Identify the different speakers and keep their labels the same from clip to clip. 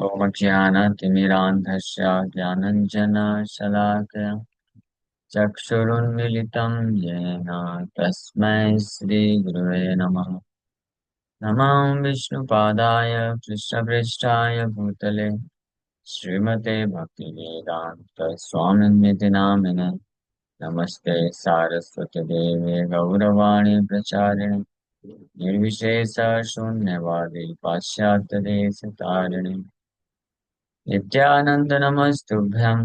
Speaker 1: ॐ ज्ञानतिमिरान्धस्य ज्ञानञ्जनशलाकया चक्षुरुन्मिलितं येन तस्मै श्रीगुरुवे नमः। नमः विष्णुपादाय कृष्णपृष्ठाय भूतले श्रीमते भक्तिवेदान्त स्वामिनिति नामिने। नमस्ते सारस्वतीदेवे गौरवाणी प्रचारिणे निर्विशेष शून्यवादी पाश्चात्यदेशतारिणे नित्यानंद नमस्तुभ्यं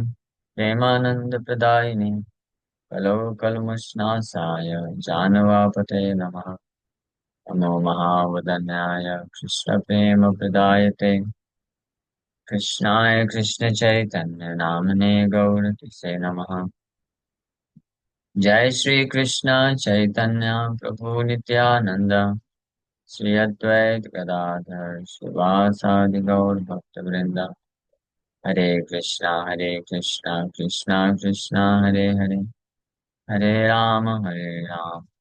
Speaker 1: प्रेमानंद प्रदायिने कलौ कल्मषनाशाय जानवापते नमः। नमो महावदन्याय कृष्ण प्रेम प्रदायते कृष्णाय कृष्ण चैतन्य नामने गौरतिसे नमः। जय श्री कृष्ण चैतन्य प्रभु नित्यानंद श्री अद्वैत गदाधर शिवासादि गौर भक्त वृंद। हरे कृष्णा कृष्णा कृष्णा हरे हरे हरे राम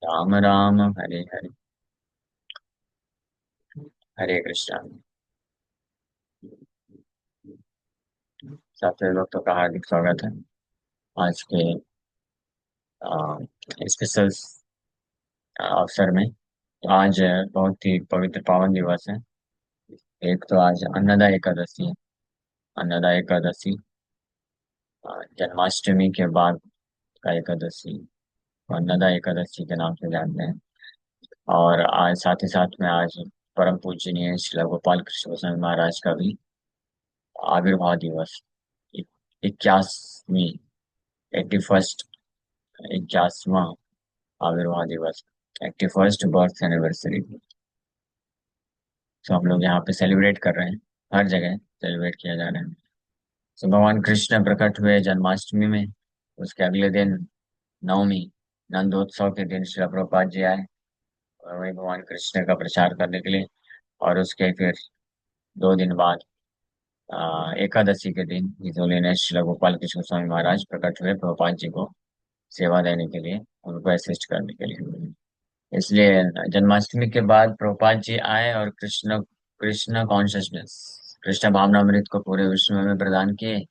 Speaker 1: राम राम हरे हरे। हरे कृष्णा। साथी भक्तों का हार्दिक स्वागत है आज के स्पेशल अवसर में। तो आज बहुत ही पवित्र पावन दिवस है। एक तो आज अन्नदा एकादशी है। अन्नदा एकादशी जन्माष्टमी के बाद का एकादशी को अन्नदा एकादशी के नाम से जानते हैं। और आज साथ ही साथ में आज परम पूजनीय श्री गोपाल कृष्ण गोस्वामी महाराज का भी आविर्भाव दिवस, 81वीं 81st 81वां आविर्भाव दिवस, 81st बर्थ एनिवर्सरी। तो हम लोग यहाँ पे सेलिब्रेट कर रहे हैं। हर जगह सेलिब्रेट किया जा रहा है। तो भगवान कृष्ण प्रकट हुए जन्माष्टमी में। उसके अगले दिन नवमी नंदोत्सव के दिन श्रील प्रभुपाद जी आए और वही भगवान कृष्ण का प्रचार करने के लिए। और उसके फिर 2 दिन बाद एकादशी के दिन हिजोली ने श्रील गोपाल कृष्ण स्वामी महाराज प्रकट हुए प्रभुपाद जी को सेवा देने के लिए, उनको असिस्ट करने के लिए। इसलिए जन्माष्टमी के बाद प्रभुपाद जी आए और कृष्ण कृष्ण कॉन्शियसनेस, कृष्ण भावनामृत को पूरे विश्व में प्रदान किए।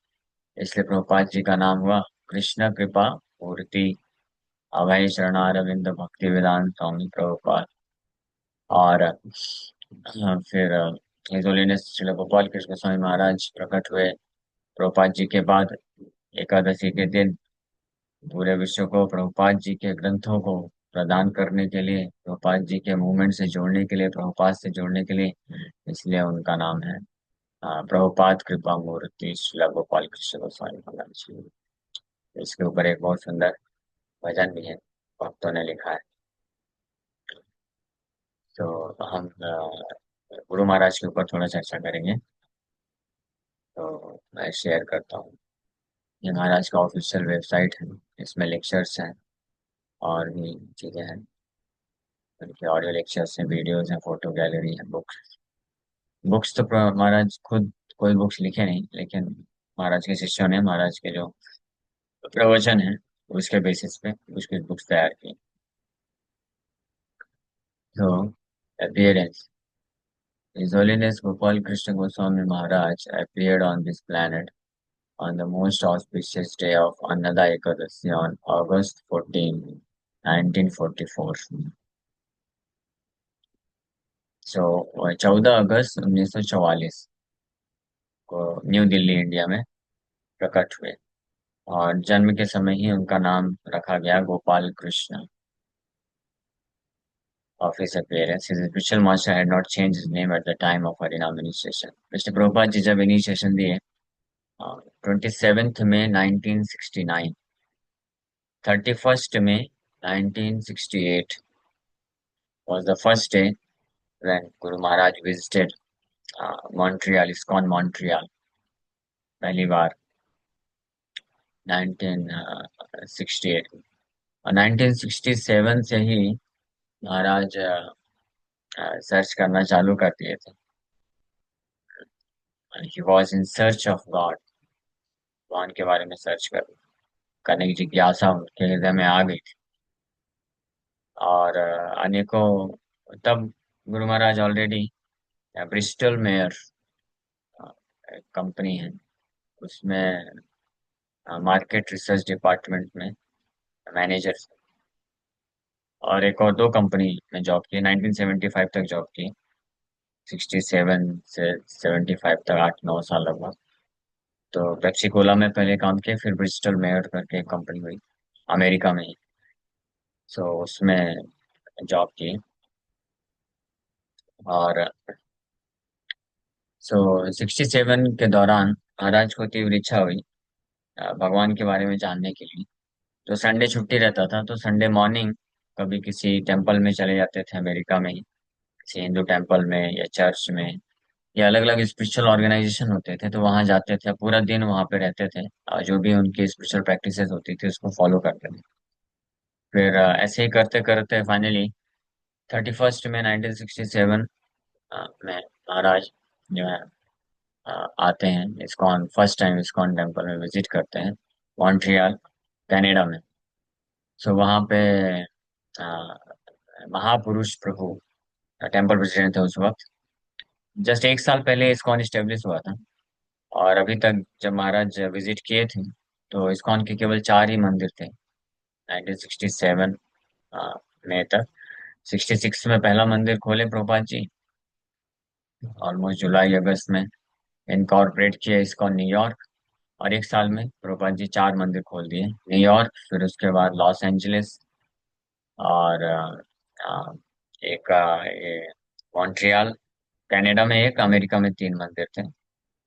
Speaker 1: इसलिए प्रभुपाद जी का नाम हुआ कृष्ण कृपा मूर्ति अभय शरणारविंद भक्ति वेदांत स्वामी प्रभुपाद। और फिर हिजोली श्रील गोपाल कृष्ण स्वामी महाराज प्रकट हुए प्रभुपाद जी के बाद एकादशी के दिन पूरे विश्व को प्रभुपाद जी के ग्रंथों को प्रदान करने के लिए, प्रभुपाद जी के मूवमेंट से जोड़ने के लिए, प्रभुपाद से जोड़ने के लिए। इसलिए उनका नाम है प्रभुपाद कृपा मूर्ति श्रील गोपाल कृष्ण गोस्वामी महाराज जी। इसके ऊपर एक बहुत सुंदर भजन भी है, भक्तों ने लिखा है। तो हम गुरु महाराज के ऊपर थोड़ा चर्चा करेंगे। तो मैं शेयर करता हूँ। ये महाराज का ऑफिशियल वेबसाइट है। इसमें लेक्चर्स हैं और भी चीज़ें हैं। उनके ऑडियो लेक्चर्स हैं, वीडियोस हैं, फोटो गैलरी है, बुक्स। बुक्स तो महाराज खुद कोई बुक्स लिखे नहीं, लेकिन महाराज के शिष्यों ने महाराज के जो प्रवचन है उसके बेसिस पे उसकी बुक्स तैयार की। तो appearance, His Holiness Gopal Krishna Goswami Maharaj appeared on this planet on the most auspicious day of Annada Ekadasi on August 14, 1944। So 14 अगस्त 1944 को न्यू दिल्ली इंडिया में प्रकट हुए। और जन्म के समय ही उनका नाम रखा गया Gopal Krishna. Of his appearance, his spiritual master had not changed his name at the time of Harinam initiation। Krishna Prabhupada ji जब इनिशिएशन दिए 27 मई 1969, 31 May 1968 was the first day when Guru Maharaj visited Montreal, ISKCON Montreal, पहली बार 1968। और 1967 से ही महाराज सर्च करना चालू कर दिए थे। He was in search of God, भगवान के बारे में सर्च करने की जिज्ञासा उनके हृदय में आ गई थी। और अनेकों, तब Guru Maharaj already Bristol mayor company है, उसमें मार्केट रिसर्च डिपार्टमेंट में मैनेजर। और एक और दो कंपनी में जॉब की, 1975 तक जॉब की, 67 से 75 तक, 8-9 साल लगभग। तो पेप्सी कोला में पहले काम किया, फिर ब्रिस्टल मेयर करके एक कंपनी हुई अमेरिका में ही, सो उसमें जॉब की। और सो 67 के दौरान महाराज को तीव्र इच्छा हुई भगवान के बारे में जानने के लिए। तो संडे छुट्टी रहता था, तो संडे मॉर्निंग कभी किसी टेम्पल में चले जाते थे अमेरिका में ही, किसी हिंदू टेम्पल में या चर्च में, या अलग अलग स्पिरिचुअल ऑर्गेनाइजेशन होते थे, तो वहां जाते थे, पूरा दिन वहां पे रहते थे, और जो भी उनकी स्पिरिचुअल प्रैक्टिसेस होती थी उसको फॉलो करते थे। फिर ऐसे ही करते करते फाइनली 31 मई 1967 में महाराज जो है आते हैं ISKCON, first time ISKCON temple में विजिट करते हैं, मॉन्ट्रियल कनाडा में। सो वहाँ पे अ, महापुरुष प्रभु टेम्पल प्रेसिडेंट थे उस वक्त। जस्ट 1 साल पहले इस्कॉन स्टेब्लिश हुआ था, और अभी तक जब महाराज विजिट किए थे तो इस्कॉन के केवल 4 ही मंदिर थे 1967 में तक। 66 में पहला मंदिर खोले प्रभुपाद जी, ऑलमोस्ट जुलाई अगस्त में इनकॉर्पोरेट किया इस्कॉन न्यूयॉर्क, और 1 साल में प्रभुपाद जी 4 मंदिर खोल दिए, न्यूयॉर्क, फिर उसके बाद लॉस एंजलिस, और एक ये मॉन्ट्रियल कनाडा में, एक अमेरिका में 3 मंदिर थे,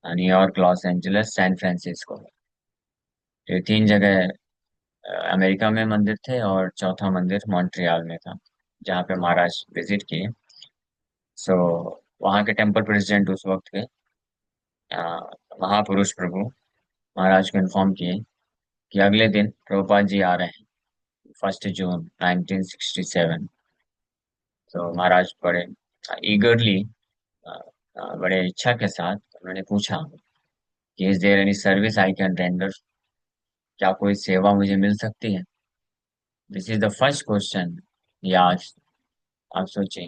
Speaker 1: New York, Los Angeles, San Francisco. तो ये 3 जगह अमेरिका में मंदिर थे, और चौथा मंदिर मॉन्ट्रियल में था जहाँ पे महाराज विजिट किए। सो वहाँ के टेम्पल प्रेसिडेंट उस वक्त के अ, महापुरुष प्रभु महाराज को इन्फॉर्म किए कि अगले दिन प्रभुपाद जी आ रहे हैं, 1 जून 1967। तो महाराज बड़े ईगरली, बड़े इच्छा के साथ उन्होंने पूछा कि is there any service I can render, क्या कोई सेवा मुझे मिल सकती है। This is the first question. या आप सोचिए,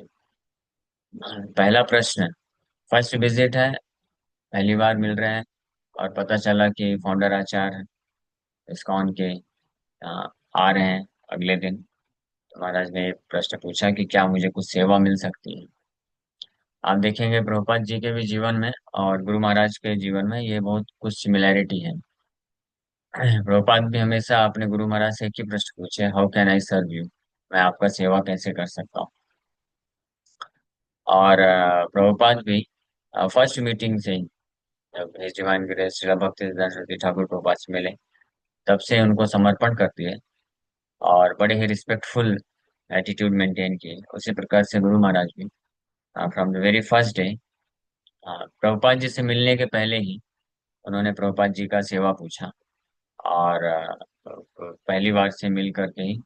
Speaker 1: पहला प्रश्न, फर्स्ट विजिट है, पहली बार मिल रहे हैं, और पता चला कि फाउंडर आचार्य इस्कॉन के आ रहे हैं अगले दिन। तो महाराज ने प्रश्न पूछा कि क्या मुझे कुछ सेवा मिल सकती है। आप देखेंगे प्रभुपाद जी के भी जीवन में और गुरु महाराज के जीवन में ये बहुत कुछ सिमिलैरिटी है। प्रभुपाद भी हमेशा अपने गुरु महाराज से एक ही प्रश्न पूछे, how can I serve you, मैं आपका सेवा कैसे कर सकता हूँ। और प्रभुपाद भी फर्स्ट मीटिंग से ही, जब हिज डिवाइन ग्रेस श्रील भक्ति सिद्धांत सरस्वती ठाकुर प्रभुपाद से मिले, तब से उनको समर्पण कर दिए, और बड़े ही रिस्पेक्टफुल एटीट्यूड मेंटेन किए। उसी प्रकार से गुरु महाराज भी from the very first day Prabhupada ji से मिलने के पहले ही उन्होंने प्रभुपाद जी का सेवा पूछा, और पहली बार से मिल करके ही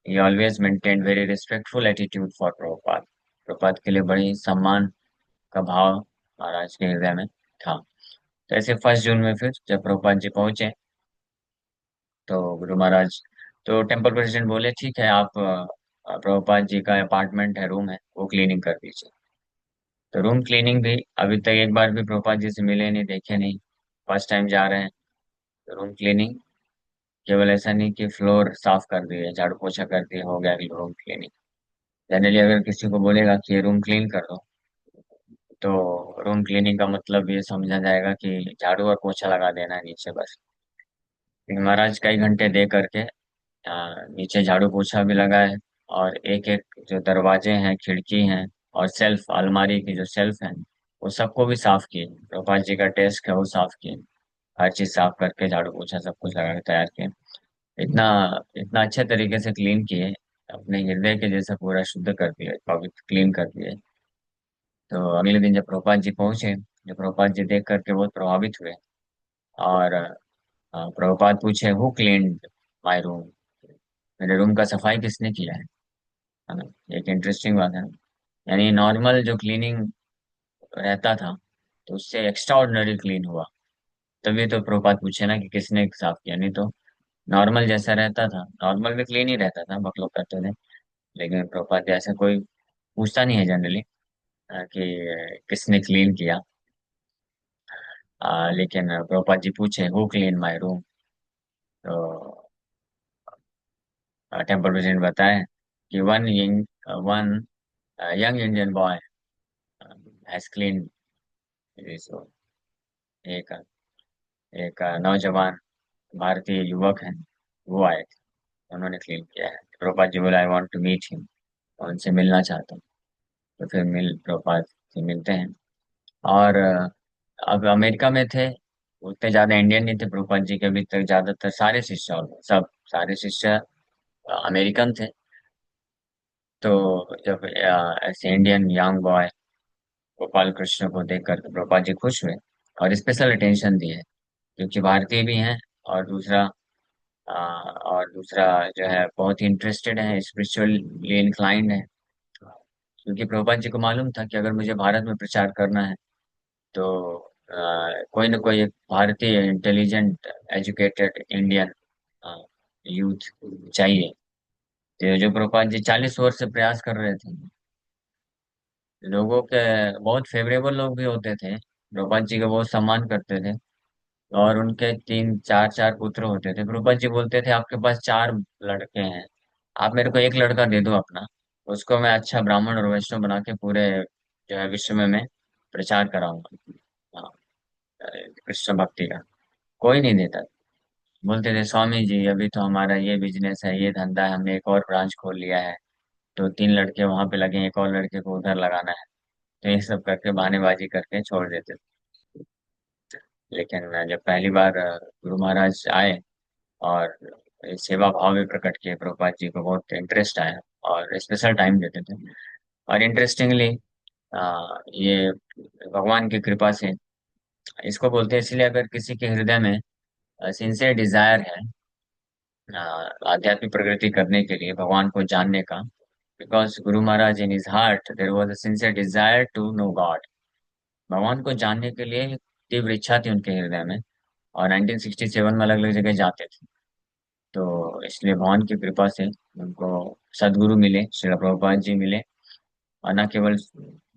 Speaker 1: he always maintained very respectful attitude for Prabhupada. Prabhupada के लिए बड़ी सम्मान का भाव महाराज के हृदय में था। तो ऐसे 1 जून में फिर जब प्रभुपाद जी पहुंचे, तो गुरु महाराज, तो टेम्पल प्रेसिडेंट बोले ठीक है, आप प्रभुपाद जी का अपार्टमेंट है, रूम है, वो क्लीनिंग कर दीजिए। तो रूम क्लीनिंग भी, अभी तक एक बार भी प्रभुपाद जी से मिले नहीं, देखे नहीं, फर्स्ट टाइम जा रहे हैं। तो रूम क्लीनिंग, केवल ऐसा नहीं कि फ्लोर साफ कर दिए, झाड़ू पोछा कर दिए, हो गया रूम क्लीनिंग। जनरली अगर किसी को बोलेगा कि ये रूम क्लीन कर दो, तो रूम क्लीनिंग का मतलब ये समझा जाएगा कि झाड़ू और पोछा लगा देना है नीचे बस। लेकिन महाराज कई घंटे दे करके नीचे झाड़ू पोछा भी लगाए, और एक एक जो दरवाजे हैं, खिड़की हैं, और सेल्फ, अलमारी की जो सेल्फ है, वो सबको भी साफ किए। गोपाल जी का डेस्क है वो साफ किए, हर चीज साफ करके झाड़ू पोछा सब कुछ लगा के तैयार किए। इतना इतना अच्छे तरीके से क्लीन किए, अपने हृदय के जैसा पूरा शुद्ध कर दिए, पवित्र क्लीन कर दिए। तो अगले दिन जब प्रभुपाद जी पहुंचे, जब प्रभुपाद जी देख करके बहुत प्रभावित हुए, और प्रभुपाद पूछे, हु क्लीन्ड माय रूम, मेरे रूम का सफाई किसने किया है ना। एक इंटरेस्टिंग बात है, यानी नॉर्मल जो क्लीनिंग रहता था, तो उससे एक्स्ट्रा ऑर्डिनरी क्लीन हुआ। तभी तो प्रभुपाद पूछे ना कि किसने साफ किया, नहीं तो नॉर्मल जैसा रहता था, नॉर्मल भी क्लीन ही रहता था, बहुत लोग करते थे, लेकिन प्रभुपाद ऐसा कोई पूछता नहीं है जनरली कि किसने क्लीन किया। लेकिन प्रभुपाद जी पूछे हु क्लीन माई रूम। तो टेम्पल प्रेसिडेंट बताए कि one young Indian boy has clean. एक एक नौजवान भारतीय युवक हैं, वो आए थे, उन्होंने क्लीन किया है। प्रभुपाद जी बोला I want to meet him, उनसे मिलना चाहता हूँ। तो फिर प्रभुपाद से मिलते हैं। और अब अमेरिका में थे, उतने ज्यादा इंडियन नहीं थे प्रभुपाद जी के। अभी तक ज्यादातर सारे शिष्य सब सारे शिष्य अमेरिकन थे। तो जब ऐसे Indian young boy Gopal Krishna को देखकर तो प्रभुपाद जी खुश हुए और स्पेशल अटेंशन दिए, क्योंकि भारतीय भी हैं। और दूसरा जो है बहुत ही इंटरेस्टेड है, स्पिरिचुअली इंक्लाइंड है। क्योंकि प्रभुपाद जी को मालूम था कि अगर मुझे भारत में प्रचार करना है तो कोई ना कोई एक भारतीय इंटेलिजेंट एजुकेटेड इंडियन यूथ चाहिए। तो जो प्रभुपाद जी 40 वर्ष से प्रयास कर रहे थे, लोगों के बहुत फेवरेबल लोग भी होते थे, प्रभुपाद जी का बहुत सम्मान करते थे। और उनके तीन चार चार पुत्र होते थे। प्रभुपाद जी बोलते थे आपके पास चार लड़के हैं, आप मेरे को एक लड़का दे दो अपना, उसको मैं अच्छा ब्राह्मण और वैष्णव बना के पूरे जो है विश्व में मैं प्रचार कराऊंगा। हाँ, कृष्ण भक्ति का। कोई नहीं देता। बोलते थे स्वामी जी अभी तो हमारा ये बिजनेस है, ये धंधा है, हमने एक और ब्रांच खोल लिया है, तो तीन लड़के वहां पे लगे हैं, एक और लड़के को उधर लगाना है। तो ये सब करके बहानेबाजी करके छोड़ देते थे। लेकिन जब पहली बार गुरु महाराज आए और सेवा भाव भी प्रकट किए, प्रभुपाद जी को बहुत इंटरेस्ट आया और स्पेशल टाइम देते थे। और इंटरेस्टिंगली ये भगवान की कृपा से इसको बोलते हैं। इसलिए अगर किसी के हृदय में सिंसियर डिजायर है अ, आध्यात्मिक प्रगति करने के लिए, भगवान को जानने का, because Guru Maharaj in his heart there was a sincere desire to know God. भगवान को जानने के लिए तीव्र इच्छा थी उनके हृदय में। और 1967 में अलग अलग जगह जाते थे। तो इसलिए भगवान की कृपा से उनको सदगुरु मिले, श्रील प्रभुपाद जी मिले। और न केवल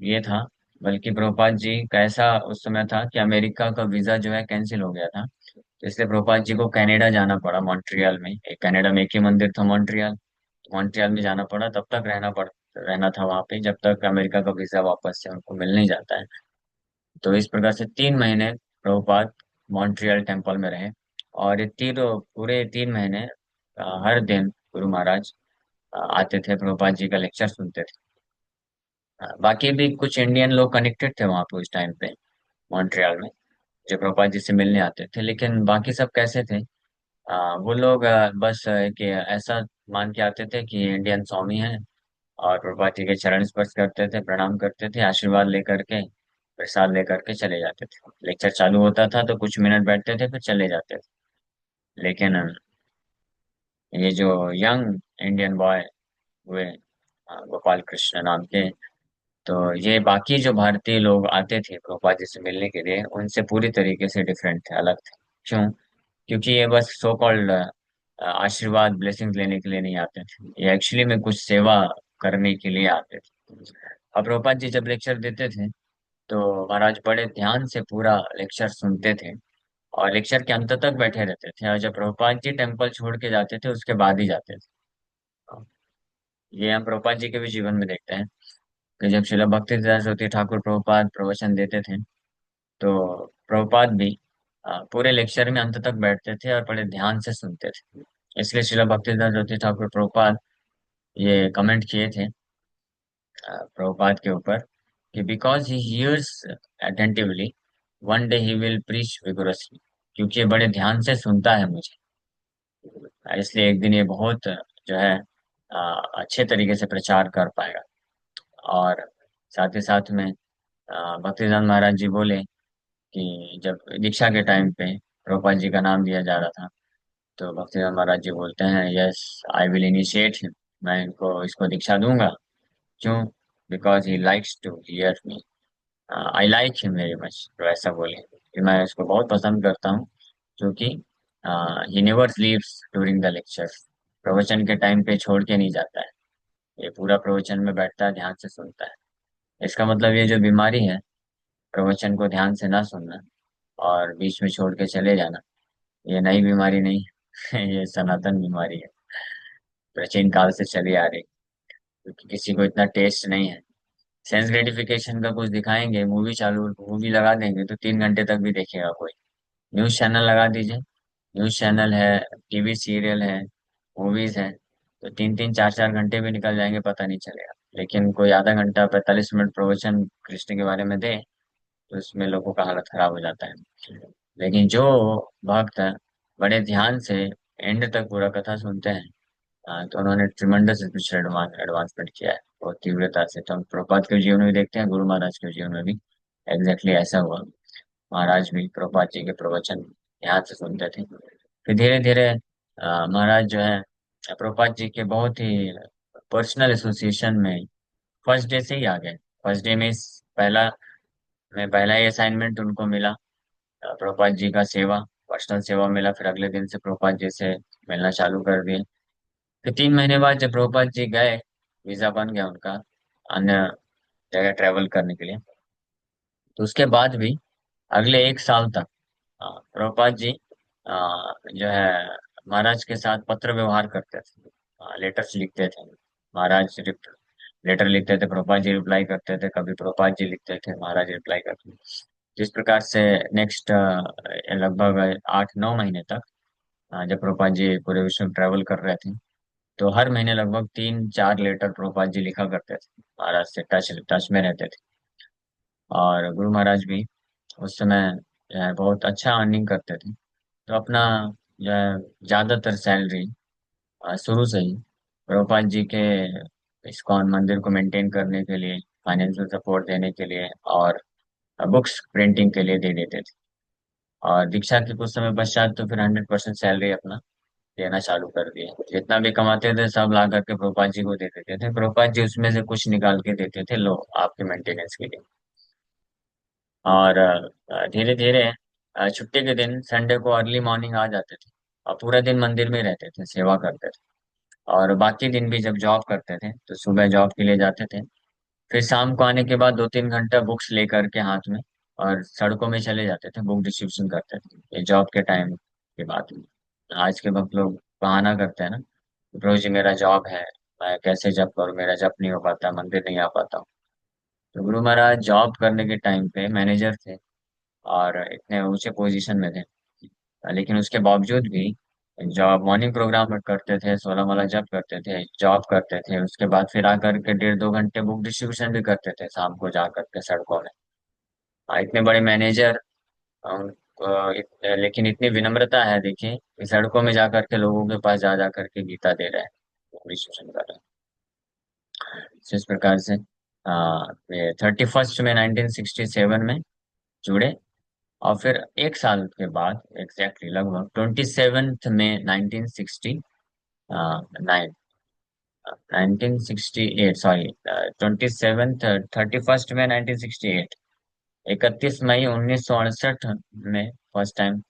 Speaker 1: ये था, बल्कि प्रभुपाद जी का ऐसा उस समय था कि अमेरिका का वीजा जो है कैंसिल हो गया था। तो इसलिए प्रभुपाद जी को कनाडा जाना पड़ा, मॉन्ट्रियल में। एक कनाडा में एक ही मंदिर था, मॉन्ट्रियल। तो मॉन्ट्रियल में जाना पड़ा, तब तक रहना था वहां पे जब तक अमेरिका का वीजा वापस से उनको मिल नहीं जाता है। तो इस प्रकार से 3 महीने प्रभुपाद मॉन्ट्रियल टेम्पल में रहे। और ये तीनों पूरे 3 महीने हर दिन गुरु महाराज आते थे, प्रभुपाद जी का लेक्चर सुनते थे। बाकी भी कुछ इंडियन लोग कनेक्टेड थे वहां पे उस टाइम पे मॉन्ट्रियल में, जो प्रभुपाद जी से मिलने आते थे। लेकिन बाकी सब कैसे थे, वो लोग बस कि ऐसा मान के आते थे कि इंडियन स्वामी हैं, और प्रभुपाद जी के चरण स्पर्श करते थे, प्रणाम करते थे, आशीर्वाद लेकर के प्रसाद लेकर के चले जाते थे। लेक्चर चालू होता था तो कुछ मिनट बैठते थे फिर चले जाते थे। लेकिन ये जो यंग इंडियन बॉय हुए गोपाल कृष्ण नाम के, तो ये बाकी जो भारतीय लोग आते थे प्रभुपाद जी से मिलने के लिए उनसे पूरी तरीके से डिफरेंट थे, अलग थे। क्यों? क्योंकि ये बस सो कॉल्ड आशीर्वाद ब्लेसिंग लेने के लिए नहीं आते थे, ये एक्चुअली में कुछ सेवा करने के लिए आते थे। अब प्रभुपाद जी जब लेक्चर देते थे तो महाराज बड़े ध्यान से पूरा लेक्चर सुनते थे और लेक्चर के अंत तक बैठे रहते थे। और जब प्रभुपाद जी टेम्पल छोड़ के जाते थे उसके बाद ही जाते थे। ये हम प्रभुपाद जी के भी जीवन में देखते हैं कि जब श्रील भक्तिदास सरस्वती ठाकुर प्रभुपाद प्रवचन देते थे तो प्रभुपाद भी पूरे लेक्चर में अंत तक बैठते थे और बड़े ध्यान से सुनते थे। इसलिए श्रील भक्तिदास सरस्वती ठाकुर प्रभुपाद ये कमेंट किए थे प्रभुपाद के ऊपर कि because he hears attentively one day he will preach vigorously. क्योंकि ये बड़े ध्यान से सुनता है मुझे, इसलिए एक दिन ये बहुत जो है अच्छे तरीके से प्रचार कर पाएगा। और साथ ही साथ में भक्तिदान महाराज जी बोले कि जब दीक्षा के टाइम पे प्रभुपाद जी का नाम लिया जा रहा था तो भक्तिदान महाराज जी बोलते हैं yes I will initiate him, मैं इनको इसको दीक्षा दूंगा। क्यों? Because he likes to hear me, I like him very much. तो ऐसा बोले कि मैं इसको बहुत पसंद करता हूँ, क्योंकि he never leaves during the lecture. प्रवचन के टाइम पे छोड़ के नहीं जाता है, ये पूरा प्रवचन में बैठता है, ध्यान से सुनता है। इसका मतलब ये जो बीमारी है प्रवचन को ध्यान से ना सुनना, और बीच में छोड़ के चले जाना, ये नई बीमारी नहीं है। ये सनातन बीमारी है, प्राचीन काल से चली आ रही, क्योंकि किसी को इतना टेस्ट नहीं है। सेंस ग्रेटिफिकेशन का कुछ दिखाएंगे, मूवी चालू मूवी लगा देंगे तो 3 घंटे तक भी देखेगा कोई। न्यूज चैनल लगा दीजिए, न्यूज चैनल है, टीवी सीरियल है, मूवीज है, तो 3 3 4 4 घंटे भी निकल जाएंगे पता नहीं चलेगा। लेकिन कोई आधा घंटा 45 मिनट प्रवचन कृष्ण के बारे में दे, तो इसमें लोगों का हालत खराब हो जाता है। लेकिन जो भक्त है, बड़े ध्यान से एंड तक पूरा कथा सुनते हैं, तो उन्होंने ट्रिमेंडस एडवांसमेंट किया है बहुत तीव्रता से। तो हम प्रभुपाद के जीवन में भी देखते हैं, गुरु महाराज के जीवन में भी एग्जैक्टली ऐसा हुआ। महाराज भी प्रभुपाद जी के प्रवचन ध्यान से सुनते थे। फिर धीरे धीरे महाराज जो है प्रभुपाद जी के बहुत ही पर्सनल एसोसिएशन में फर्स्ट डे से ही आ गए। फर्स्ट डे में पहला ही असाइनमेंट उनको मिला, प्रभुपाद जी का सेवा, पर्सनल सेवा मिला। फिर अगले दिन से प्रभुपाद जी से मिलना चालू कर दिए। फिर 3 महीने बाद जब प्रभुपाद जी गए, वीजा बन गया उनका अन्य जगह ट्रेवल करने के लिए, तो उसके बाद भी अगले 1 साल तक प्रभुपाद जी जो है महाराज के साथ पत्र व्यवहार करते थे, लेटर्स लिखते थे। महाराज लेटर लिखते थे, प्रभुपाद जी रिप्लाई करते थे, कभी प्रभुपाद जी लिखते थे, महाराज रिप्लाई करते थे। जिस प्रकार से नेक्स्ट लगभग 8 9 महीने तक, जब प्रभुपाद जी पूरे विश्व में ट्रेवल कर रहे थे, तो हर महीने लगभग 3 4 लेटर प्रभुपाद जी लिखा करते थे, महाराज से टच टच में रहते थे। और गुरु महाराज भी उस समय जो है बहुत अच्छा अर्निंग करते थे, तो अपना जो है ज्यादातर सैलरी शुरू से ही प्रभुपाद जी के इस्कॉन मंदिर को मेंटेन करने के लिए, फाइनेंशियल सपोर्ट देने के लिए और बुक्स प्रिंटिंग के लिए दे देते थे। और दीक्षा के कुछ समय पश्चात तो फिर 100% सैलरी अपना देना चालू कर दिए। जितना भी कमाते थे सब ला करके प्रभुपाद जी को दे देते थे। प्रभुपाद जी उसमें से कुछ निकाल के देते थे, लो आपके मेंटेनेंस के लिए। और धीरे धीरे छुट्टी के दिन संडे को अर्ली मॉर्निंग आ जाते थे और पूरा दिन मंदिर में रहते थे, सेवा करते थे। और बाकी दिन भी जब जॉब करते थे तो सुबह जॉब के लिए जाते थे, फिर शाम को आने के बाद 2 3 घंटा बुक्स लेकर के हाथ में और सड़कों में चले जाते थे, बुक डिस्ट्रीब्यूशन करते थे। ये जॉब के टाइम की बात है। आज के वक्त लोग बहाना करते हैं ना, रोज मेरा जॉब है, मैं कैसे जॉब करूँ, मेरा जॉब नहीं हो पाता, मंदिर नहीं आ पाता हूँ। तो गुरु महाराज जॉब करने के टाइम पे मैनेजर थे और इतने ऊंचे पोजीशन में थे, लेकिन उसके बावजूद भी जॉब मॉर्निंग प्रोग्राम में करते थे, 16 माला जप करते थे, जॉब करते थे, उसके बाद फिर आकर के 1.5 2 घंटे बुक डिस्ट्रीब्यूशन भी करते थे शाम को जा करके सड़कों में। इतने बड़े मैनेजर, लेकिन इतनी विनम्रता है देखिए कि सड़कों में जा करके लोगों के पास जा जा करके गीता दे रहे हैं, बुक डिस्ट्रीब्यूशन कर रहे हैं। तो इस प्रकार से ये 31 में 1967 में जुड़े। और फिर 1 साल के बाद एग्जैक्टली लगभग 27 में 1969, 1968 सॉरी, 31 में 1968, 31 मई 1968 में फर्स्ट टाइम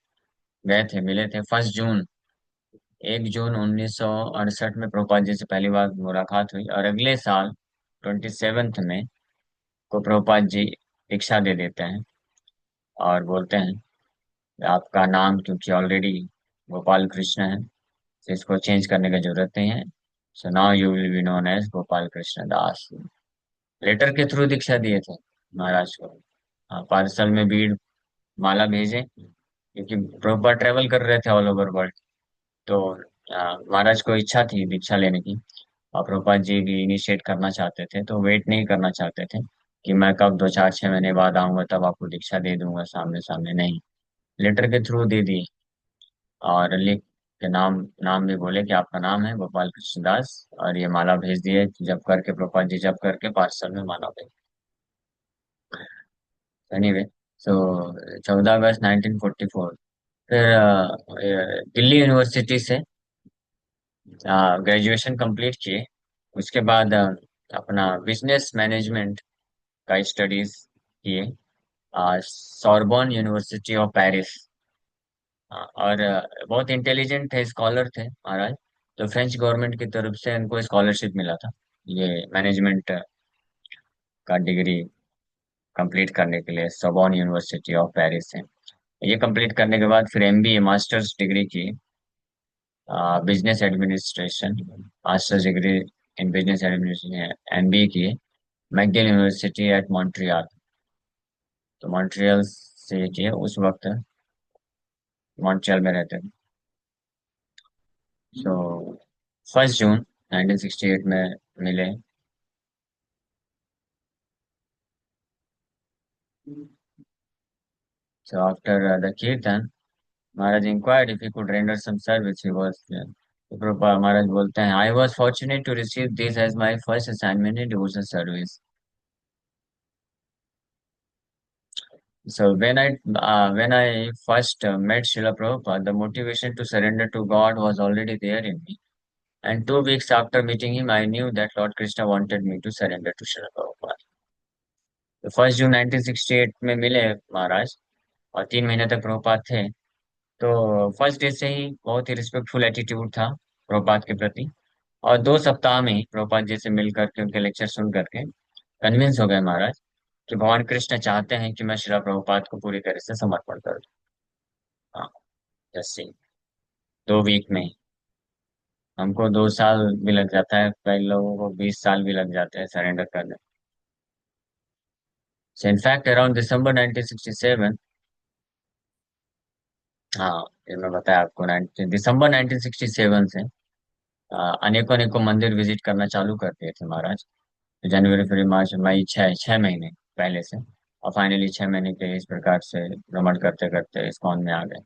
Speaker 1: गए थे, मिले थे। 1 जून, 1 जून 1968 में प्रभुपाद जी से पहली बार मुलाकात हुई। और अगले साल 27 में को प्रभुपाद जी दीक्षा दे देते हैं और बोलते हैं आपका नाम क्योंकि ऑलरेडी गोपाल कृष्ण है, तो इसको चेंज करने की जरूरत नहीं है, so now you will be known as Gopal Krishna Das. Letter के थ्रू दीक्षा दिए थे महाराज को। पार्सल में भीड़ माला भेजे, क्योंकि प्रॉपर ट्रेवल कर रहे थे ऑल ओवर वर्ल्ड। तो महाराज को इच्छा थी दीक्षा लेने की, और प्रभुपाद जी भी इनिशिएट करना चाहते थे, तो वेट नहीं करना चाहते थे कि मैं कब 2 4 6 महीने बाद आऊंगा तब आपको दीक्षा दे दूंगा सामने सामने, नहीं, लेटर के थ्रू दे दी। और लिख के नाम भी बोले कि आपका नाम है गोपाल कृष्ण दास, और ये माला भेज दिए, जब करके प्रभुपाद जी जब करके पार्सल में माला भेज। एनीवे, सो 14 अगस्त 1944 फिर दिल्ली यूनिवर्सिटी से ग्रेजुएशन कंप्लीट किए। उसके बाद अपना बिजनेस मैनेजमेंट का स्टडीज किए सॉर्बोन यूनिवर्सिटी ऑफ पेरिस। और बहुत इंटेलिजेंट थे, स्कॉलर थे महाराज। तो फ्रेंच गवर्नमेंट की तरफ से इनको स्कॉलरशिप मिला था ये मैनेजमेंट का डिग्री कंप्लीट करने के लिए, सोrbonne यूनिवर्सिटी ऑफ पेरिस से। ये कंप्लीट करने के बाद फिर एमबीए मास्टर्स डिग्री की, business administration, masters degree in business administration MBA की मैकगिल यूनिवर्सिटी एट मॉन्ट्रियल। तो मॉन्ट्रियल से ये किए, उस वक्त मॉन्ट्रियल में रहते थे। सो 1 जून 1968 में मिले। So after the Kirtan, Maharaj inquired if he could render some service. He was Prabhupada Maharaj बोलते हैं, I was fortunate to receive this as my first assignment in devotional service. So when I first met Srila Prabhupada, the motivation to surrender to God was already there in me. And 2 weeks after meeting him, I knew that Lord Krishna wanted me to surrender to Srila Prabhupada. तो 1 जून 1968 में मिले महाराज, और 3 महीने तक प्रभुपाद थे। तो first day से ही बहुत ही रिस्पेक्टफुल एटीट्यूड था प्रभुपाद के प्रति। और 2 सप्ताह में ही प्रभुपाद जी से मिल करके उनके लेक्चर सुन करके कन्विंस हो गए महाराज कि भगवान कृष्ण चाहते हैं कि मैं श्रीला प्रभुपाद को पूरी तरह से समर्पण कर दूं। हाँ, जैसे 2 वीक में ही। हमको 2 साल भी लग जाता है, कई लोगों को 20 साल भी लग जाते हैं सरेंडर करने। सो इनफैक्ट अराउंड दिसंबर 1967, हाँ ये मैं बताया आपको, 19 दिसंबर 1967 से अनेकों अनेकों मंदिर विजिट करना चालू कर दिए थे महाराज। जनवरी फरवरी मार्च मई, 6 6 महीने पहले से। और फाइनली 6 महीने के इस प्रकार से भ्रमण करते करते इस्कॉन में आ गए।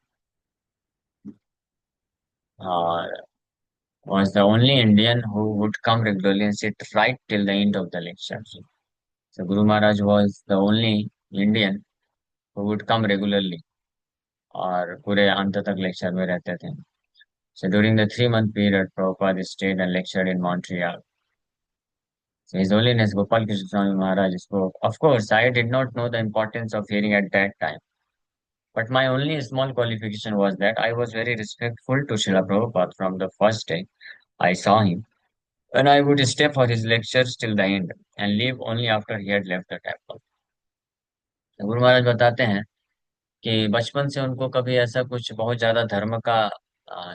Speaker 1: और was the only Indian who would come regularly and sit right till the end of the lecture. So Guru Maharaj was the only Indian who would come regularly और पूरे अंत तक लेक्चर में रहते थे। So during the 3 month period, Prabhupada stayed and lectured in Montreal. So His Holiness Gopal Krishna Swami Maharaj spoke. Of course, I did not know the importance of hearing at that time. But my only small qualification was that I was very respectful to Srila Prabhupada from the first day I saw him, and I would stay for his lectures till the end and leave only after he had left the temple. तो गुरु महाराज बताते हैं कि बचपन से उनको कभी ऐसा कुछ बहुत ज्यादा धर्म का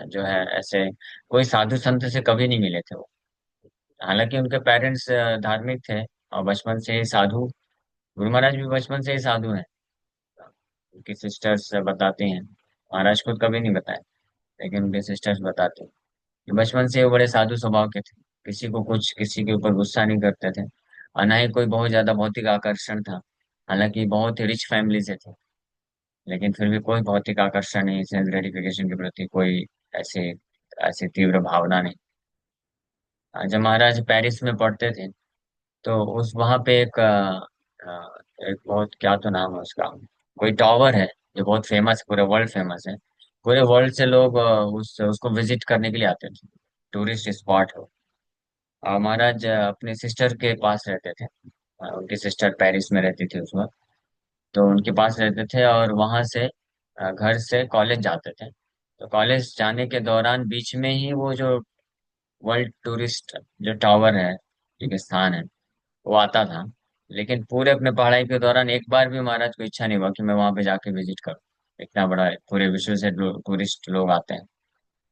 Speaker 1: जो है ऐसे कोई साधु संत से कभी नहीं मिले थे वो। हालांकि उनके पेरेंट्स धार्मिक थे और बचपन से ही साधु, गुरु महाराज भी बचपन से ही साधु हैं। उनकी सिस्टर्स बताती हैं, महाराज खुद कभी नहीं बताए, लेकिन उनके सिस्टर्स बताते हैं कि बचपन से वो बड़े साधु स्वभाव के थे। किसी को कुछ, किसी के ऊपर गुस्सा नहीं करते थे, और ना ही कोई बहुत ज्यादा भौतिक आकर्षण था। हालांकि बहुत ही रिच फैमिली से थे, लेकिन फिर भी कोई भौतिक आकर्षण नहीं, सेंस ग्रेटिफिकेशन के प्रति कोई ऐसे ऐसी तीव्र भावना नहीं। जब महाराज पेरिस में पढ़ते थे, तो उस वहां पे एक बहुत, क्या तो नाम है उसका, कोई टावर है जो बहुत फेमस, पूरे वर्ल्ड फेमस है। पूरे वर्ल्ड से लोग उसको विजिट करने के लिए आते थे, टूरिस्ट स्पॉट है। महाराज अपने सिस्टर के पास रहते थे। उनकी सिस्टर पेरिस में रहती थी उस वक्त। तो उनके पास रहते थे और वहां से घर से कॉलेज जाते थे। तो कॉलेज जाने के दौरान बीच में ही वो जो वर्ल्ड टूरिस्ट जो टावर है, जो स्थान है, वो आता था। लेकिन पूरे अपने पढ़ाई के दौरान एक बार भी महाराज को इच्छा नहीं हुआ कि मैं वहां पे जाके विजिट करूं। इतना बड़ा है, पूरे विश्व से टूरिस्ट लोग आते हैं।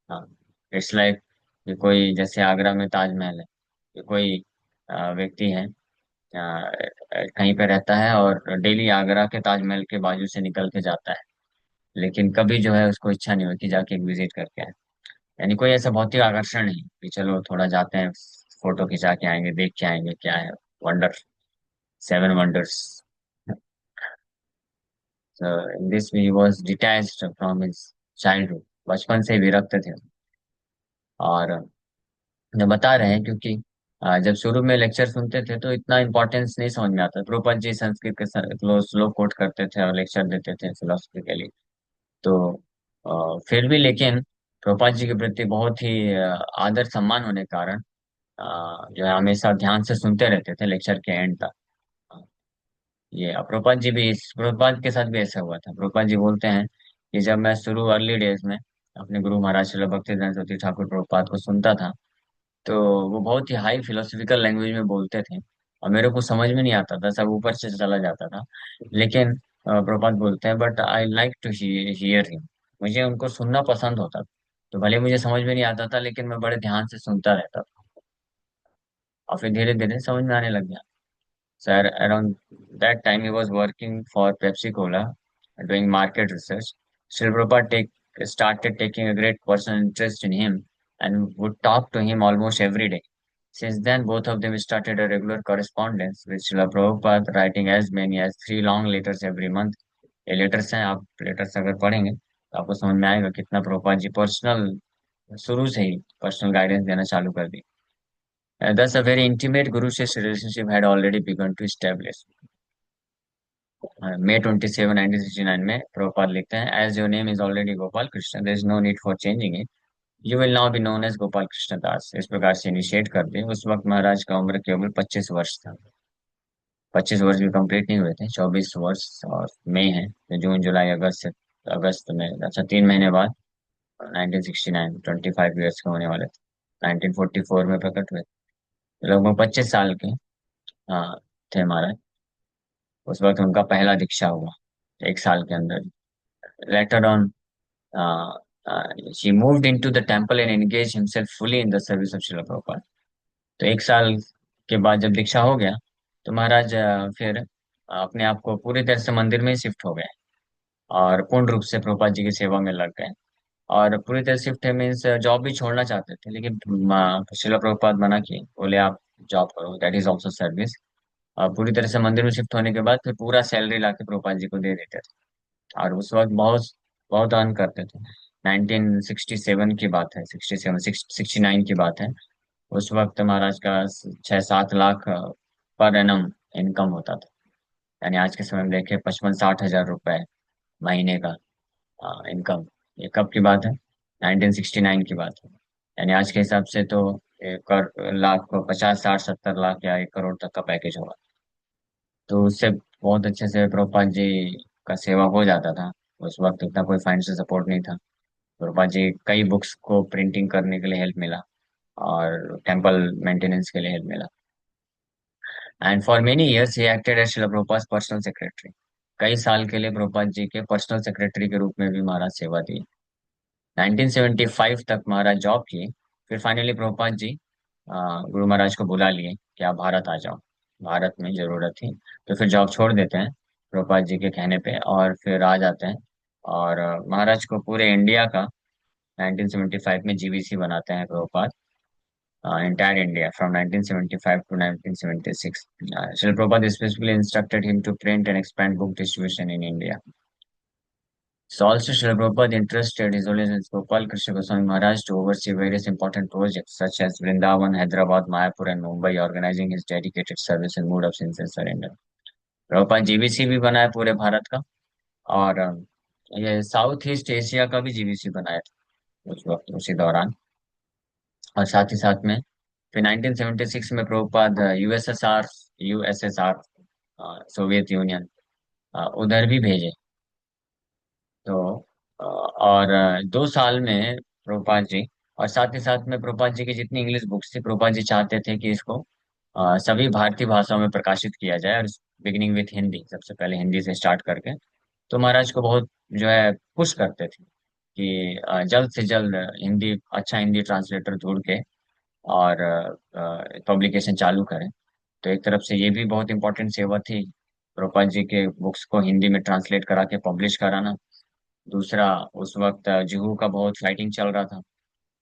Speaker 1: हाँ, इट्स लाइक कि कोई जैसे आगरा में ताजमहल है, कि कोई व्यक्ति है, कहीं पे रहता है और डेली आगरा के ताजमहल के बाजू से निकल के जाता है, लेकिन कभी जो है उसको इच्छा नहीं हुई कि जाके विजिट करके आए। यानी कोई ऐसा भौतिक आकर्षण नहीं कि चलो थोड़ा जाते हैं, फोटो खिंचा के आएंगे, देख के आएंगे क्या है, wonder, 7 wonders. In this way he was detached from his childhood, बचपन से विरक्त थे। और जो बता रहे हैं, क्योंकि जब शुरू में लेक्चर सुनते थे तो इतना इम्पोर्टेंस नहीं समझ में आता। द्रुपद जी संस्कृत के श्लोक कोट करते थे और लेक्चर देते थे फिलोसफी के लिए। तो फिर भी लेकिन द्रुपद जी के प्रति बहुत ही आदर सम्मान होने के कारण जो है हमेशा ध्यान से सुनते रहते थे लेक्चर के एंड तक। ये प्रभुपाद जी भी, इस प्रभुपाद के साथ भी ऐसा हुआ था। प्रभुपाद जी बोलते हैं कि जब मैं शुरू अर्ली डेज में अपने गुरु महाराज श्रील भक्तिवेदांत सरस्वती ठाकुर प्रभुपाद को सुनता था, तो वो बहुत ही हाई फिलोसफिकल लैंग्वेज में बोलते थे और मेरे को समझ में नहीं आता था, सब ऊपर से चला जाता था। लेकिन प्रभात बोलते हैं, but I like to hear him. मुझे उनको सुनना पसंद होता था। तो भले मुझे समझ में नहीं आता था, लेकिन मैं बड़े ध्यान से सुनता रहता था, और फिर धीरे धीरे समझ में आने लग गया। Sir, around that time he was working for Pepsi Cola, doing market research. Srila Prabhupada started taking a great personal interest in him and would talk to him almost every day. Since then, both of them started a regular correspondence with Srila Prabhupada, writing as many as 3 long letters every month. ये letters हैं, आप letters अगर पढ़ेंगे तो आपको समझ में आएगा कितना प्रभुपाद जी पर्सनल, शुरू से ही पर्सनल गाइडेंस देना चालू कर दी। Thus, a very intimate Guru-Shishya relationship had already begun to establish. May 27, 1969 में प्रभुपाद लिखते हैं, as your name is already Gopal Krishna, there is no need for changing it, you will now be known as Gopal Krishna Das. इस प्रकार से initiate कर दिए। उस वक्त महाराज का उम्र केवल 25 वर्ष था। 25 वर्ष भी कंप्लीट नहीं हुए थे, 24 वर्ष। और मई है तो जून जुलाई अगस्त से, अगस्त में, अच्छा 3 महीने बाद 1969, 25 ईयर्स के होने वाले थे। 1944 में प्रकट हुए, लगभग 25 साल के, हाँ, थे महाराज। उस वक्त उनका पहला दीक्षा हुआ, 1 साल के अंदर। Later on, she moved into the temple and engaged himself fully in the service of Srila Prabhupada. तो 1 साल के बाद जब दीक्षा हो गया, तो महाराज फिर अपने आप को पूरी तरह से मंदिर में ही शिफ्ट हो गए, और पूर्ण रूप से प्रभुपाद जी की सेवा में लग गए। और पूरी तरह शिफ्ट है मीन्स जॉब भी छोड़ना चाहते थे, लेकिन श्रीला प्रभुपाद मना किए, बोले आप जॉब करो, दैट इज ऑल्सो सर्विस। पूरी तरह से मंदिर में शिफ्ट होने के बाद फिर पूरा सैलरी लाके प्रभुपाद जी को दे देते थे। और उस वक्त बहुत बहुत अर्न करते थे। 1967 की बात है, 67, 69 की बात है। उस वक्त महाराज का 6-7 लाख पर एनम इनकम होता था। यानी आज के समय में देखे 55-60 हजार रुपए महीने का इनकम। ये कब की बात है? 1969 की बात है। यानी आज के हिसाब से तो 1 लाख, 50, 60, 70 लाख या 1 करोड़ तक का पैकेज होगा। तो उससे बहुत अच्छे से प्रभुपाद जी का सेवा हो जाता था। उस वक्त इतना कोई फाइनेंशियल सपोर्ट नहीं था। प्रभुपाद जी कई बुक्स को प्रिंटिंग करने के लिए हेल्प मिला, और टेम्पल मेंटेनेंस के लिए हेल्प मिला। And for many years he acted as Srila Prabhupada personal secretary. कई साल के लिए प्रभुपाद जी के पर्सनल सेक्रेटरी के रूप में भी महाराज सेवा दी। 1975 तक महाराज जॉब किए। फिर फाइनली प्रभुपाद जी गुरु महाराज को बुला लिए कि आप भारत आ जाओ, भारत में जरूरत थी। तो फिर जॉब छोड़ देते हैं प्रभुपाद जी के कहने पे, और फिर आ जाते हैं। और महाराज को पूरे इंडिया का 1975 में जीवीसी बनाते हैं Prabhupada, entire India from 1975 to 1976. Srila Prabhupada specifically instructed him to print and expand book distribution in India. So also Srila Prabhupada interested his Holiness Gopal Krishna Goswami Maharaj to oversee various important projects such as Vrindavan, Hyderabad, Mayapur and Mumbai, organizing his dedicated service in mood of sincere surrender. Prabhupada GBC भी बनाया पूरे भारत का, और ये south east Asia का भी GBC बनाया था उस वक्त, उसी दौरान। और साथ ही साथ में फिर 1976 में Prabhupada USSR, USSR, Soviet union, उधर भी भेजे। तो 2 साल में प्रभुपाद जी, और साथ ही साथ में प्रभुपाद जी की जितनी इंग्लिश बुक्स थी, प्रभुपाद जी चाहते थे कि इसको सभी भारतीय भाषाओं में प्रकाशित किया जाए, और बिगिनिंग विथ हिंदी, सबसे पहले हिंदी से स्टार्ट करके। तो महाराज को बहुत जो है पुश करते थे कि जल्द से जल्द हिंदी, अच्छा हिंदी ट्रांसलेटर ढूंढ के और पब्लिकेशन चालू करें। तो एक तरफ से ये भी बहुत इंपॉर्टेंट सेवा थी, प्रभुपाद जी के बुक्स को हिंदी में ट्रांसलेट करा के पब्लिश कराना। दूसरा, उस वक्त जुहू का बहुत फाइटिंग चल रहा था,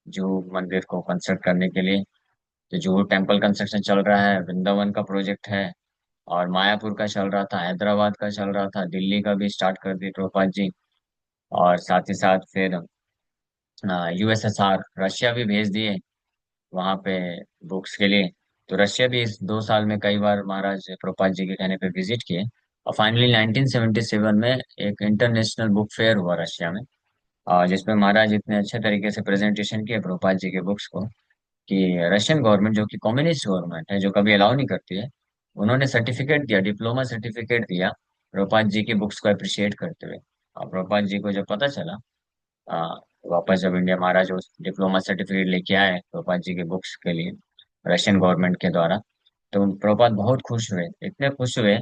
Speaker 1: जुहू मंदिर को कंस्ट्रक्ट करने के लिए। तो जुहू टेम्पल कंस्ट्रक्शन चल रहा है, वृंदावन का प्रोजेक्ट है, और मायापुर का चल रहा था, हैदराबाद का चल रहा था, दिल्ली का भी स्टार्ट कर दी प्रभुपाद जी। और साथ ही साथ फिर यूएसएसआर, रशिया भी भेज दिए वहां पे बुक्स के लिए। तो रशिया भी इस 2 साल में कई बार महाराज प्रभुपाद जी के कहने पे विजिट किए। और फाइनली 1977 में एक इंटरनेशनल बुक फेयर हुआ रशिया में, जिसमें महाराज इतने अच्छे तरीके से प्रेजेंटेशन किए प्रभुपाद जी के बुक्स को, कि रशियन गवर्नमेंट, जो कि कम्युनिस्ट गवर्नमेंट है, जो कभी अलाउ नहीं करती है, उन्होंने सर्टिफिकेट दिया, डिप्लोमा सर्टिफिकेट दिया प्रभुपाद जी की बुक्स को अप्रिशिएट करते हुए। और प्रभुपाद जी को जब पता चला, आ, वापस जब इंडिया, महाराज उस डिप्लोमा सर्टिफिकेट लेके आए प्रभुपाद जी के बुक्स के लिए रशियन गवर्नमेंट के द्वारा, तो प्रभुपाद बहुत खुश हुए, इतने खुश हुए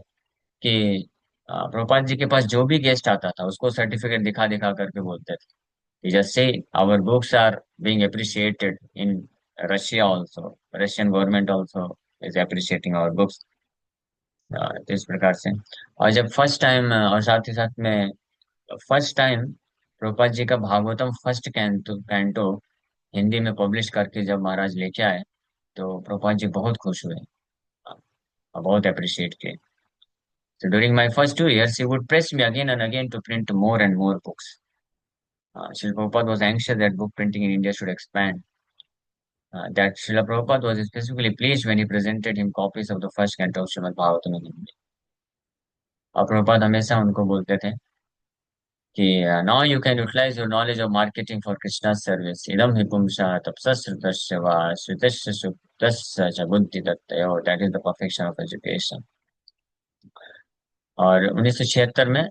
Speaker 1: कि प्रभुपाद जी के पास जो भी गेस्ट आता था उसको सर्टिफिकेट दिखा दिखा करके बोलते थे कि जैसे our books are being appreciated in Russia also, Russian government also is appreciating our books. तो इस प्रकार से। और जब फर्स्ट टाइम, और साथ ही साथ में फर्स्ट टाइम प्रभुपाद जी का भागवतम फर्स्ट कैंटो हिंदी में पब्लिश करके जब महाराज लेके आए, तो प्रभुपाद जी बहुत खुश हुए और बहुत अप्रिशिएट किए। So during my first 2 years, he would press me again and again to print more and more books. Srila Prabhupada was anxious that book printing in India should expand. That Srila Prabhupada was specifically pleased when he presented him copies of the first canto of Srimad Bhagavatam in Hindi. और प्रभुपाद हमेशा उनको बोलते थे कि now you can utilize your knowledge of marketing for Krishna's service. Idam hi pumsa tapsasritasya va sritasya suktasya cha buddhi tattayo. That is the perfection of education. और 1976 में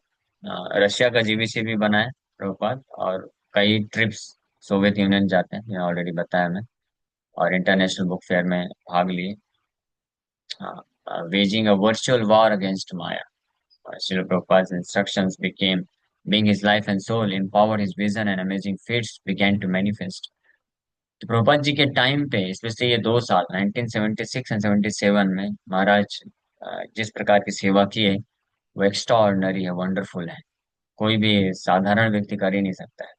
Speaker 1: Russia का GBC भी बना है प्रभुपाद, और कई ट्रिप्स सोवियत यूनियन जाते हैं, ये ऑलरेडी बताया मैं, और इंटरनेशनल बुक फेयर में भाग लिए, waging a virtual war against Maya. Srila Prabhupada's instructions became being his life and soul, empowered his vision and amazing feats began to manifest. तो प्रभुपाद जी के टाइम पे, स्पेशली ये 2 साल 1976 एंड 77 में महाराज जिस प्रकार की सेवा की है वो एक्स्ट्रा ऑर्डिनरी है, वंडरफुल है। कोई भी साधारण व्यक्ति कर ही नहीं सकता है,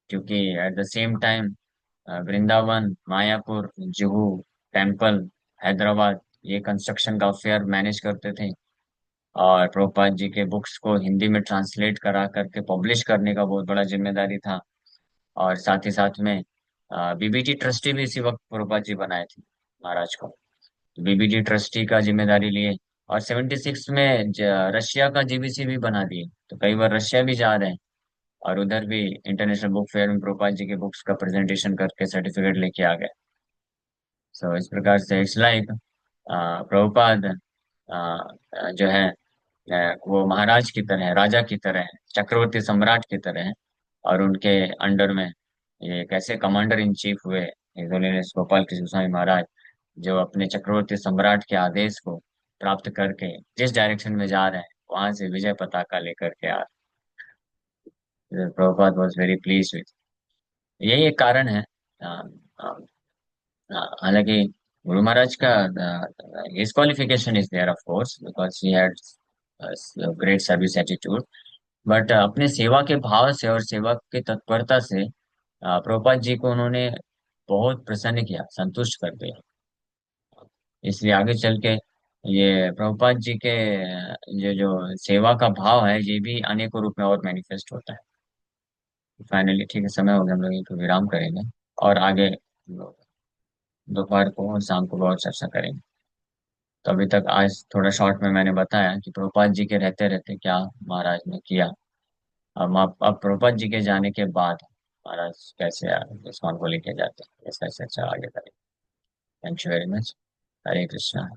Speaker 1: क्योंकि at the same time Vrindavan, Mayapur, Juhu temple, Hyderabad, ये कंस्ट्रक्शन का अफेयर मैनेज करते थे। और प्रभुपाद जी के बुक्स को हिंदी में ट्रांसलेट करा करके पब्लिश करने का बहुत बड़ा जिम्मेदारी था। और साथ ही साथ में बीबीटी ट्रस्टी भी इसी वक्त प्रभुपाद जी बनाए थे महाराज को, बीबीटी ट्रस्टी का जिम्मेदारी लिए। और 76 में रशिया का जीबीसी भी बना दिए, तो कई बार रशिया भी जा रहे हैं और उधर भी इंटरनेशनल बुक फेयर में प्रभुपाद जी के बुक्स का प्रेजेंटेशन करके सर्टिफिकेट लेके आ गए। सो इस प्रकार से इट्स लाइक प्रभुपाद जो है वो महाराज की तरह है, राजा की तरह है, चक्रवर्ती सम्राट की तरह है। और उनके अंडर में ये कैसे कमांडर इन चीफ हुए हिज होलीनेस गोपाल कृष्ण स्वामी महाराज, जो अपने चक्रवर्ती सम्राट के आदेश को प्राप्त करके जिस डायरेक्शन में जा रहे हैं वहां से विजय पताका लेकर के आ रहे। Prabhupada was very please with, यही एक कारण है। अ, अ, हालांकि गुरु महाराज का his qualification is there of course because he had great service attitude, but अपने सेवा के भाव से और सेवा की तत्परता से प्रभुपाद जी को उन्होंने बहुत प्रसन्न किया, संतुष्ट कर दिया। इसलिए आगे चल के ये प्रभुपाद जी के ये जो सेवा का भाव है ये भी अनेकों रूप में और मैनिफेस्ट होता है। फाइनली ठीक है, समय हो गया, हम लोग यहीं पे विराम करेंगे और आगे दोपहर को और शाम को और चर्चा करेंगे। तो अभी तक आज थोड़ा शॉर्ट में मैंने बताया कि प्रभुपाद जी के रहते रहते क्या महाराज ने किया। अब प्रभुपाद जी के जाने के बाद महाराज कैसे इस्कॉन को लेके जाते हैं, इसका चर्चा आगे करेंगे। Thank you very much. Hare Krishna.